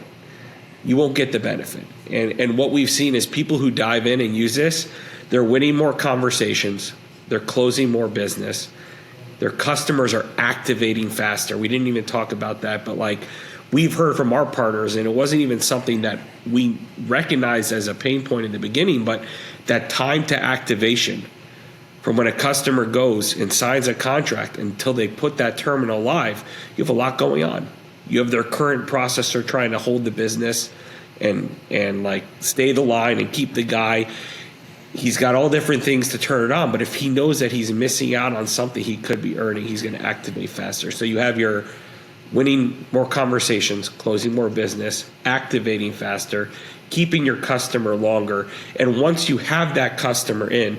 you won't get the benefit. And what we've seen is people who dive in and use this, they're winning more conversations, they're closing more business, their customers are activating faster. We didn't even talk about that, but like we've heard from our partners, and it wasn't even something that we recognized as a pain point in the beginning, but that time to activation from when a customer goes and signs a contract until they put that terminal live, you have a lot going on. You have their current processor trying to hold the business and like stay the line and keep the guy. He's got all different things to turn it on, but if he knows that he's missing out on something he could be earning, he's going to activate faster. So you have your winning more conversations, closing more business, activating faster, keeping your customer longer. And once you have that customer in,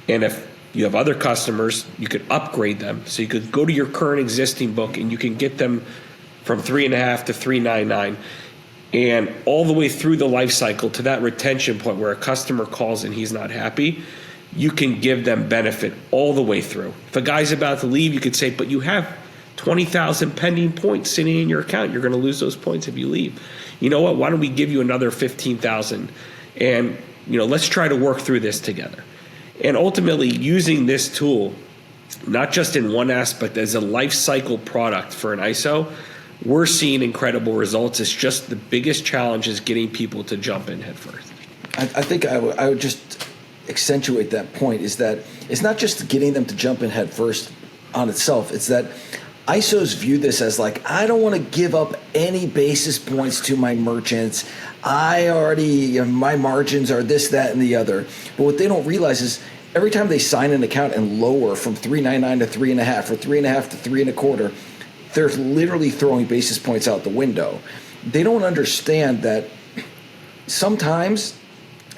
and if you have other customers, you could upgrade them. So you could go to your current existing book and you can get them from $3.5 to $3.99. And all the way through the life cycle to that retention point where a customer calls and he's not happy, you can give them benefit all the way through. If a guy's about to leave, you could say, but you have 20,000 pending points sitting in your account. You're going to lose those points if you leave. You know what? Why don't we give you another 15,000? And, you know, let's try to work through this together. And ultimately using this tool, not just in one aspect, as a life cycle product for an ISO, we're seeing incredible results. It's just the biggest challenge is getting people to jump in head first. I think I would just accentuate that point, is that it's not just getting them to jump in head first on itself. It's that ISOs view this as like, I don't want to give up any basis points to my merchants. My margins are this, that, and the other. But what they don't realize is every time they sign an account and lower from $3.99 to $3.50 or $3.50 to $3.25, they're literally throwing basis points out the window. They don't understand that sometimes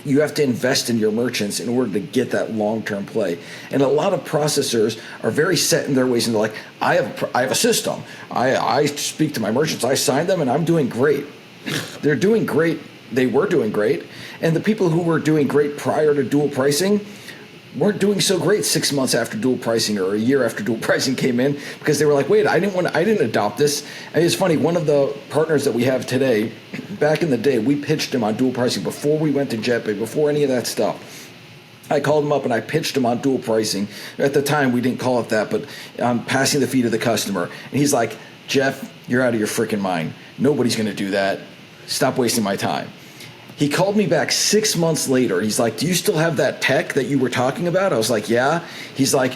you have to invest in your merchants in order to get that long-term play. And a lot of processors are very set in their ways, and they're like, I have a system. I speak to my merchants, I sign them, and I'm doing great. They're doing great. They were doing great. And the people who were doing great prior to dual pricing weren't doing so great 6 months after dual pricing or a year after dual pricing came in, because they were like, wait, I didn't adopt this. And it's funny, one of the partners that we have today, back in the day, we pitched him on dual pricing before we went to JetPay, before any of that stuff. I called him up and I pitched him on dual pricing. At the time, we didn't call it that, but I'm passing the fee to the customer. And he's like, Jeff, you're out of your freaking mind. Nobody's going to do that. Stop wasting my time. He called me back 6 months later. He's like, do you still have that tech that you were talking about? I was like, yeah. He's like,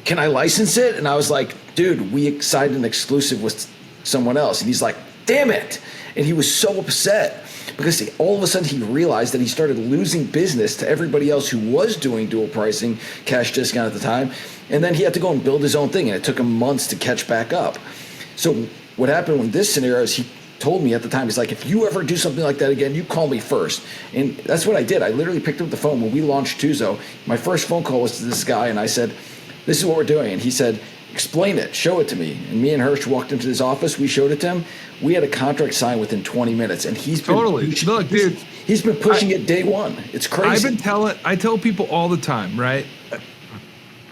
can I license it? And I was like, dude, we signed an exclusive with someone else. And he's like, damn it. And he was so upset because all of a sudden he realized that he started losing business to everybody else who was doing dual pricing, cash discount at the time. And then he had to go and build his own thing. And it took him months to catch back up. So what happened in this scenario is he told me at the time, he's like, if you ever do something like that again, you call me first. And that's what I did. I literally picked up the phone when we launched Tuzo. My first phone call was to this guy, and I said, this is what we're doing. And he said, explain it, show it to me. And me and Hirsch walked into his office, we showed it to him. We had a contract signed within 20 minutes, and he's been Look, dude, he's been pushing it day one. It's crazy. I tell people all the time, right?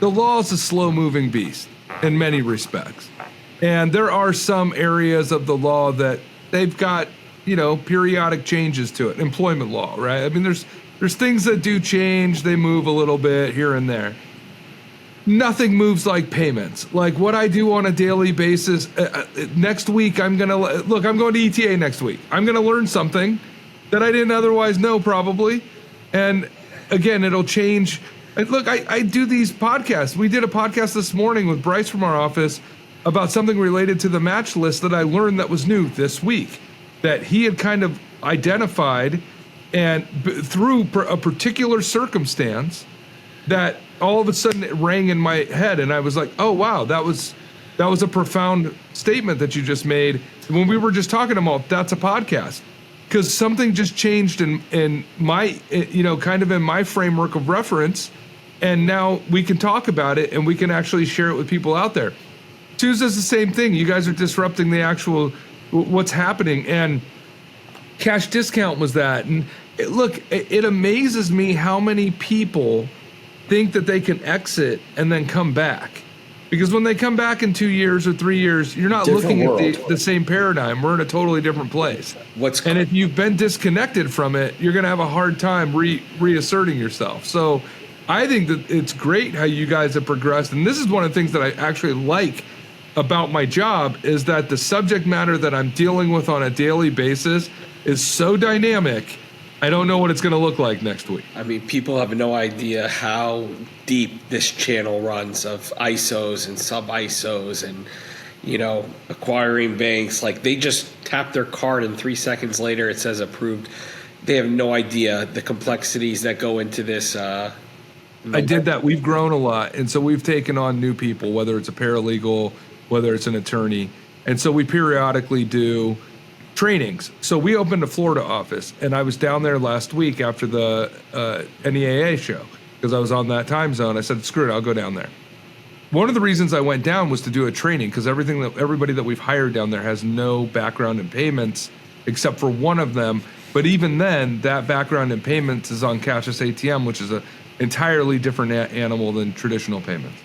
The law is a slow-moving beast in many respects. And there are some areas of the law that they've got, periodic changes to it. Employment law, right? I mean, there's things that do change. They move a little bit here and there. Nothing moves like payments. Like what I do on a daily basis. Next week, I'm going to ETA next week. I'm going to learn something that I didn't otherwise know probably. And again, it'll change Look, I do these podcasts. We did a podcast this morning with Bryce from our office about something related to the match list that I learned that was new this week, that he had kind of identified, and through a particular circumstance, that all of a sudden it rang in my head, and I was like, oh wow, that was a profound statement that you just made. When we were just talking about that's a podcast, because something just changed in my, kind of in my framework of reference, and now we can talk about it and we can actually share it with people out there. Tuzo's the same thing. You guys are disrupting the actual what's happening, and cash discount was that. And it amazes me how many people think that they can exit and then come back. Because when they come back in 2 years or 3 years, you're not looking at the same paradigm. We're in a totally different place. And if you've been disconnected from it, you're going to have a hard time reasserting yourself. So I think that it's great how you guys have progressed. And this is one of the things that I actually like about my job, is that the subject matter that I'm dealing with on a daily basis is so dynamic. I don't know what it's going to look like next week. I mean, people have no idea how deep this channel runs of ISOs and sub-ISOs and, acquiring banks. Like, they just tap their card and 3 seconds later it says approved. They have no idea the complexities that go into this. I did that. We've grown a lot. And so we've taken on new people, whether it's a paralegal, whether it's an attorney. And so we periodically do trainings. So we opened a Florida office, and I was down there last week after the NEAA show, because I was on that time zone. I said, screw it, I'll go down there. One of the reasons I went down was to do a training, because everybody that we've hired down there has no background in payments except for one of them. But even then, that background in payments is on cashless ATM, which is an entirely different animal than traditional payments.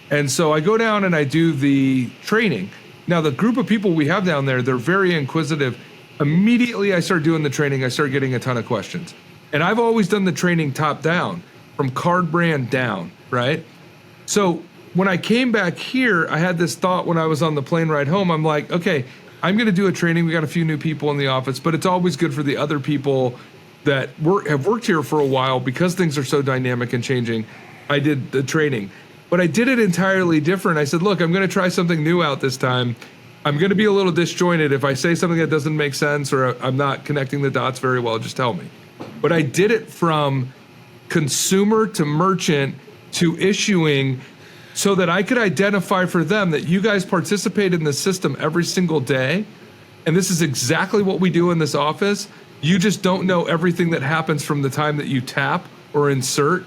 And so I go down and I do the training. Now, the group of people we have down there, they're very inquisitive. Immediately I start doing the training, I start getting a ton of questions. And I've always done the training top down, from card brand down, right? So when I came back here, I had this thought when I was on the plane ride home. I'm like, okay, I'm going to do a training. We got a few new people in the office, but it's always good for the other people that have worked here for a while, because things are so dynamic and changing. I did the training. But I did it entirely different. I said, look, I'm going to try something new out this time. I'm going to be a little disjointed. If I say something that doesn't make sense or I'm not connecting the dots very well, just tell me. But I did it from consumer to merchant to issuing, so that I could identify for them that you guys participate in the system every single day. And this is exactly what we do in this office. You just don't know everything that happens from the time that you tap or insert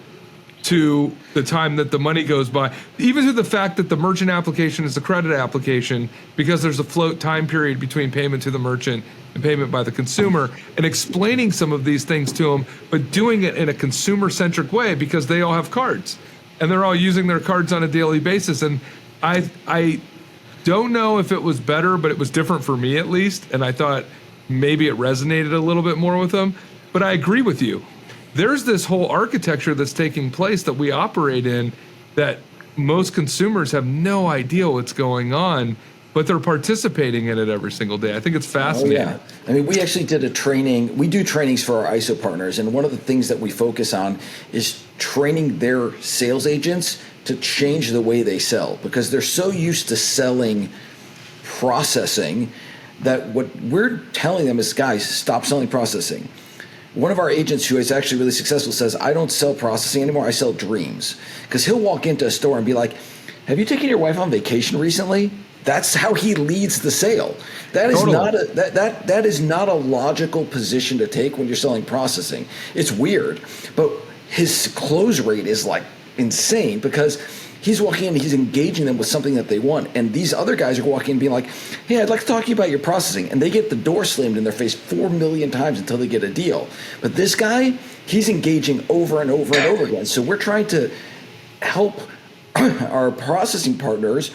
to the time that the money goes by, even to the fact that the merchant application is a credit application, because there's a float time period between payment to the merchant and payment by the consumer, and explaining some of these things to them, but doing it in a consumer-centric way, because they all have cards and they're all using their cards on a daily basis. And I don't know if it was better, but it was different for me at least, and I thought maybe it resonated a little bit more with them. But I agree with you. There's this whole architecture that's taking place that we operate in that most consumers have no idea what's going on, but they're participating in it every single day. I think it's fascinating. Oh, yeah. I mean, we actually did a training. We do trainings for our ISO partners, and one of the things that we focus on is training their sales agents to change the way they sell, because they're so used to selling processing that what we're telling them is, guys, stop selling processing. One of our agents who is actually really successful says, I don't sell processing anymore, I sell dreams. Because he'll walk into a store and be like, have you taken your wife on vacation recently? That's how he leads the sale. That is that is not a logical position to take when you're selling processing. It's weird, but his close rate is like insane, because he's walking in, he's engaging them with something that they want. And these other guys are walking in being like, hey, I'd like to talk to you about your processing. And they get the door slammed in their face 4 million times until they get a deal. But this guy, he's engaging over and over and over again. So we're trying to help our processing partners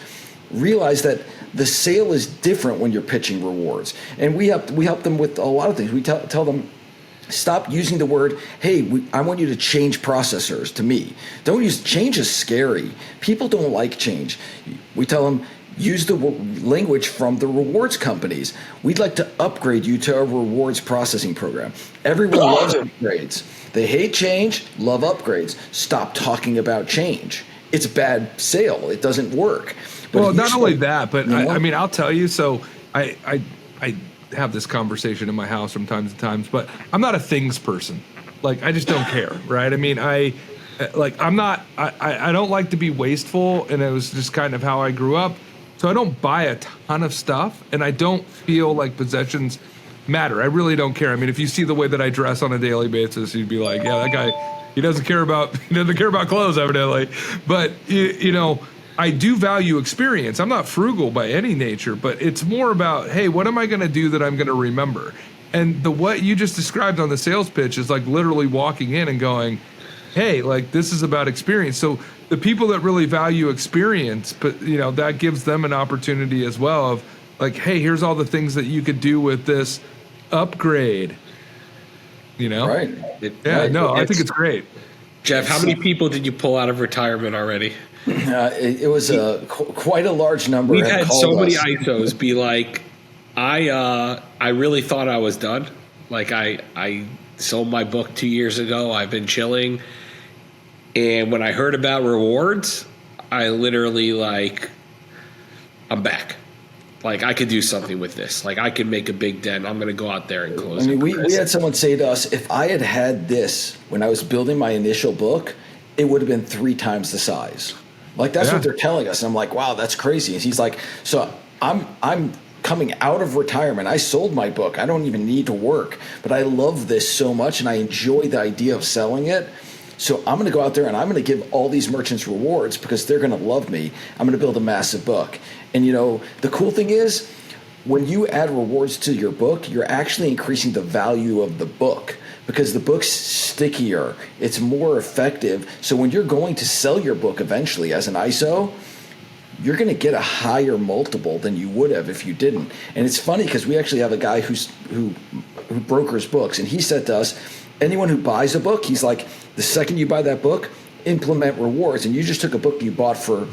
realize that the sale is different when you're pitching rewards. And we help them with a lot of things. We tell them, stop using the word, hey, I want you to change processors to me. Don't use, change is scary. People don't like change. We tell them, use the language from the rewards companies. We'd like to upgrade you to a rewards processing program. Everyone loves upgrades. They hate change, love upgrades. Stop talking about change. It's a bad sale. It doesn't work. But well, not only that, but I mean, I'll tell you. So I have this conversation in my house from time to time, but I'm not a things person. Like, I just don't care, right? I mean, I don't like to be wasteful, and it was just kind of how I grew up. So I don't buy a ton of stuff, and I don't feel like possessions matter. I really don't care. I mean, if you see the way that I dress on a daily basis, you'd be like, yeah, that guy, he doesn't care about clothes, evidently. But you know, I do value experience. I'm not frugal by any nature, but it's more about, hey, what am I going to do that I'm going to remember? And what you just described on the sales pitch is like literally walking in and going, hey, like, this is about experience. So the people that really value experience, but you know, that gives them an opportunity as well of like, hey, here's all the things that you could do with this upgrade. You know? Right. I think it's great. Jeff, how many people did you pull out of retirement already? It was quite a large number. We've had so many ISOs be like, I really thought I was done. Like, I sold my book 2 years ago. I've been chilling. And when I heard about rewards, I literally I'm back. Like, I could do something with this. Like, I could make a big dent. I'm going to go out there and close it. I mean, we had someone say to us, if I had this when I was building my initial book, it would have been 3 times the size. Like, that's what they're telling us. And I'm like, wow, that's crazy. And he's like, so I'm coming out of retirement. I sold my book. I don't even need to work. But I love this so much, and I enjoy the idea of selling it. So I'm going to go out there and I'm going to give all these merchants rewards because they're going to love me. I'm going to build a massive book. And, you know, the cool thing is when you add rewards to your book, you're actually increasing the value of the book because the book's stickier. It's more effective. So when you're going to sell your book eventually as an ISO, you're going to get a higher multiple than you would have if you didn't. And it's funny because we actually have a guy who brokers books, and he said to us, anyone who buys a book, he's like, the second you buy that book, implement rewards. And you just took a book you bought for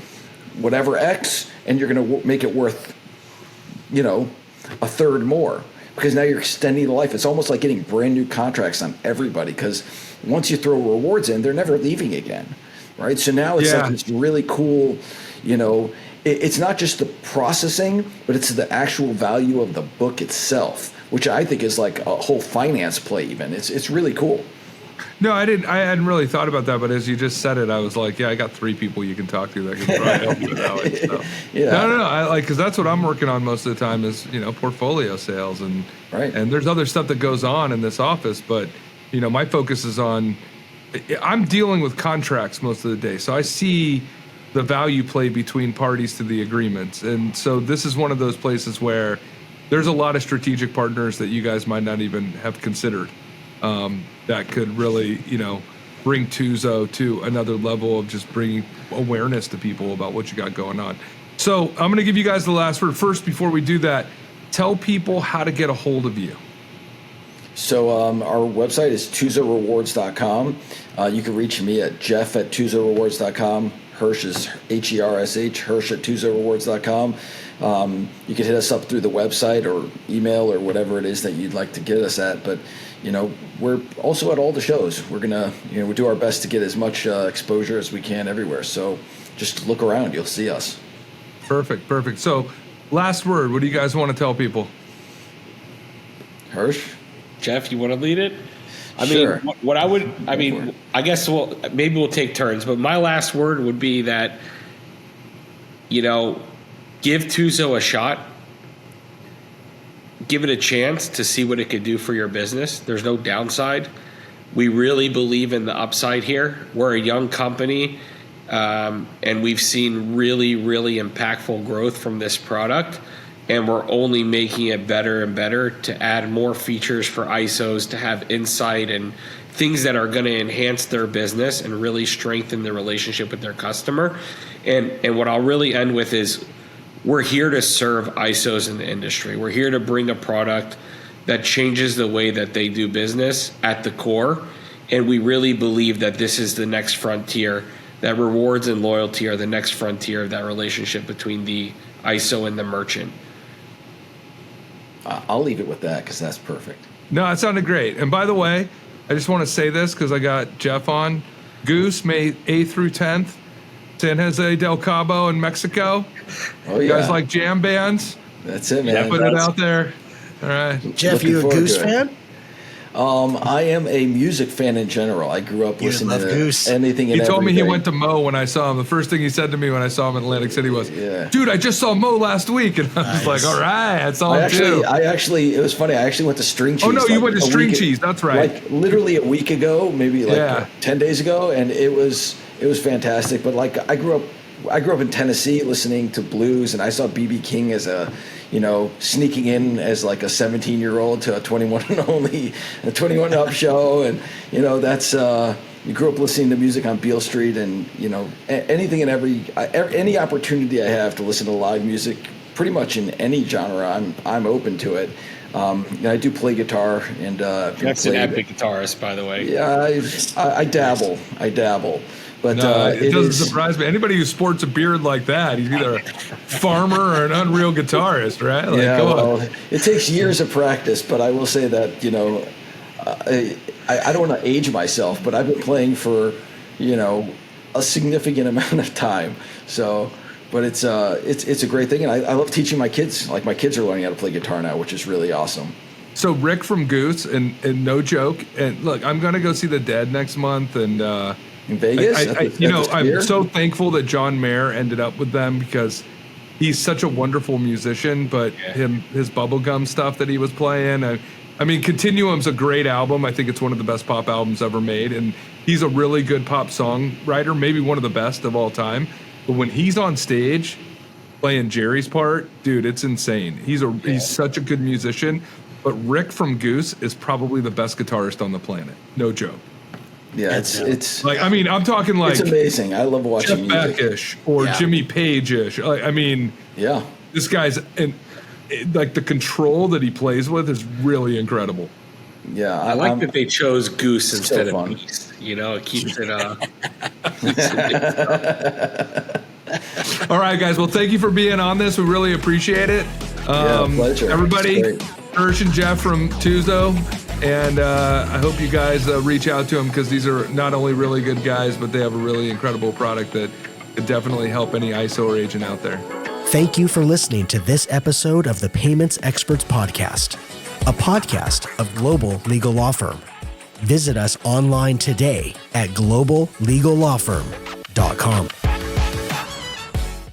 whatever X, and you're going to make it worth, you know, a third more because now you're extending the life. It's almost like getting brand new contracts on everybody because once you throw rewards in, they're never leaving again, right? So now it's like this really cool, you know, it's not just the processing, but it's the actual value of the book itself, which I think is like a whole finance play even. It's really cool. No, I hadn't really thought about that, but as you just said it, I was like, yeah, I got 3 people you can talk to that can probably help you with that one. So. Yeah. No. I like, because that's what I'm working on most of the time is, you know, portfolio sales and there's other stuff that goes on in this office, but you know, my focus is on, I'm dealing with contracts most of the day, so I see the value play between parties to the agreements, and so this is one of those places where there's a lot of strategic partners that you guys might not even have considered. That could really, you know, bring Tuzo to another level of just bringing awareness to people about what you got going on. So I'm going to give you guys the last word. First, before we do that, tell people how to get a hold of you. So our website is tuzorewards.com. You can reach me at jeff@tuzorewards.com. Hirsch is Hersh, Hirsch at tuzorewards.com. You can hit us up through the website or email or whatever it is that you'd like to get us at. But, you know, we're also at all the shows. We're going to, you know, we do our best to get as much exposure as we can everywhere. So just look around. You'll see us. Perfect. So last word, what do you guys want to tell people? Hirsch? Jeff, you want to lead it? I Sure. mean, what I would, I mean, I guess maybe we'll take turns, but my last word would be that, you know, give Tuzo a shot. Give it a chance to see what it could do for your business. There's no downside. We really believe in the upside here. We're a young company, and we've seen really, really impactful growth from this product. And we're only making it better and better to add more features for ISOs, to have insight and things that are going to enhance their business and really strengthen the relationship with their customer. And what I'll really end with is we're here to serve ISOs in the industry. We're here to bring a product that changes the way that they do business at the core. And we really believe that this is the next frontier, that rewards and loyalty are the next frontier of that relationship between the ISO and the merchant. I'll leave it with that because that's perfect. No, it sounded great. And by the way, I just want to say this because I got Jeff on. Goose, May 8th through 10th, San Jose del Cabo in Mexico. Oh, You yeah. guys like jam bands? That's it, man. Put it out there. All right. Jeff, Looking you a forward Goose to it. fan? I am a music fan in general. I grew up listening love to Goose. anything and He told me he everything. went to Mo when I saw him. The first thing he said to me when I saw him in Atlantic City was, Yeah. dude, I just saw Mo last week. And I was like, all right, I saw him too. I actually, it was funny. I actually went to String Cheese. Oh, no, you went to a String week- Cheese. That's right. Like literally a week ago, maybe like Yeah. 10 days ago. And it was fantastic. But like I grew up in Tennessee listening to blues, and I saw B.B. King as sneaking in as like a 17-year-old to a 21 and only, a 21 up show. And, that's, you grew up listening to music on Beale Street, and, anything and any opportunity I have to listen to live music, pretty much in any genre, I'm open to it. I do play guitar, and That's an epic guitarist, by the way. Yeah, I dabble. But No, it doesn't is, surprise me. Anybody who sports a beard like that, he's either a farmer or an unreal guitarist, right? Like, yeah, come on. well, it takes years of practice, but I will say that, I don't want to age myself, but I've been playing for, a significant amount of time. So, but it's a great thing, and I love teaching my kids. Like, my kids are learning how to play guitar now, which is really awesome. So Rick from Goose, and no joke, and look, I'm going to go see The Dead next month, and In Vegas? I'm so thankful that John Mayer ended up with them because he's such a wonderful musician, but his bubblegum stuff that he was playing, I mean, Continuum's a great album. I think it's one of the best pop albums ever made, and he's a really good pop songwriter, maybe one of the best of all time. But when he's on stage playing Jerry's part, dude, it's insane. He's such a good musician. But Rick from Goose is probably the best guitarist on the planet. No joke. Yeah, it's Like, I mean, I'm talking like it's amazing. I love watching Jeff music. Beck-ish or Jimmy Page-ish. Like, I mean, Yeah. this guy's like the control that he plays with is really incredible. Yeah, I like that they chose Goose instead of fun. Beast. It keeps it. All right, guys. Well, thank you for being on this. We really appreciate it. Pleasure. Everybody, It's great. Hirsch and Jeff from Tuzo. And I hope you guys reach out to them because these are not only really good guys, but they have a really incredible product that could definitely help any ISO or agent out there. Thank you for listening to this episode of the Payments Experts Podcast, a podcast of Global Legal Law Firm. Visit us online today at globallegallawfirm.com.